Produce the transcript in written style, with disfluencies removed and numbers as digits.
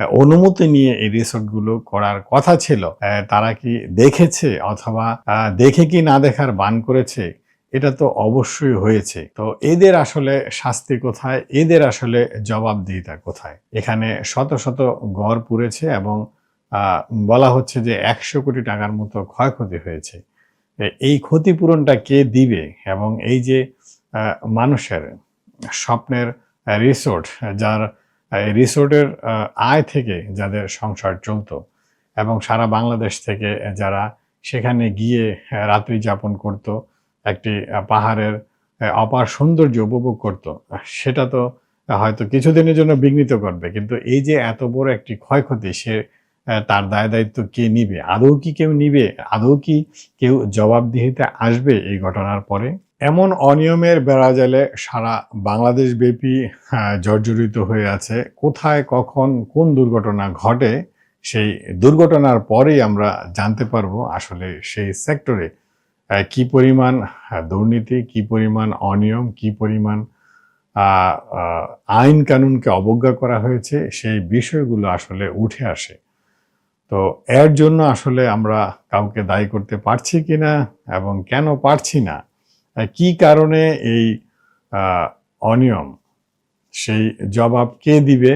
অনুমতি নিয়ে এই রিসোর্টগুলো করার কথা ছিল, তারা কি দেখেছে অথবা দেখে কি না দেখার ভান করেছে? এটা তো অবশ্যই হয়েছে। তো এদের আসলে শাস্তি কোথায়? এদের আসলে জবাবদিহিতা কোথায়? এখানে শত, শত ঘর পুড়েছে এবং আ বলা হচ্ছে যে ৳১০০ কোটি মতো ক্ষয়ক্ষতি হয়েছে। এই ক্ষতিপূরণটা কে দিবে? এবং এই যে আ মানুষের স্বপ্নের রিসোর্ট, যার রিসোর্টের আয় থেকে যাদের সংসার চলতো এবং সারা বাংলাদেশ থেকে যারা সেখানে গিয়ে রাত্রি যাপন করত, একটি পাহাড়ের অপার সৌন্দর্য উপভোগ করত, সেটা তো হয়তো কিছুদিনের জন্য বিঘ্নিত করবে। কিন্তু এই যে এত বড় একটি ক্ষয়ক্ষতি, সে তার দায়-দায়িত্ব কে নিবে? আদৌ কি কেউ নিবে? আদৌ কি কেউ জবাবদিহিতে আসবে এই ঘটনার পরে? এমন অনিয়মের বেড়াজালে সারা বাংলাদেশব্যাপী জর্জরিত হয়ে আছে। কোথায়, কখন, কোন দুর্ঘটনা ঘটে, সেই দুর্ঘটনার পরেই আমরা জানতে পারবো আসলে সেই সেক্টরে কি পরিমাণ দুর্নীতি, কি পরিমাণ অনিয়ম, কি পরিমাণ আ আ আইন-কানুনকে অবজ্ঞা করা হয়েছে, সেই বিষয়গুলো আসলে উঠে আসে। তো এর জন্য আসলে আমরা কাউকে দায়ী করতে পারছি কিনা এবং কেন পারছি না? কি কারণে এই আ অনিয়ম, সেই জবাব কে দিবে?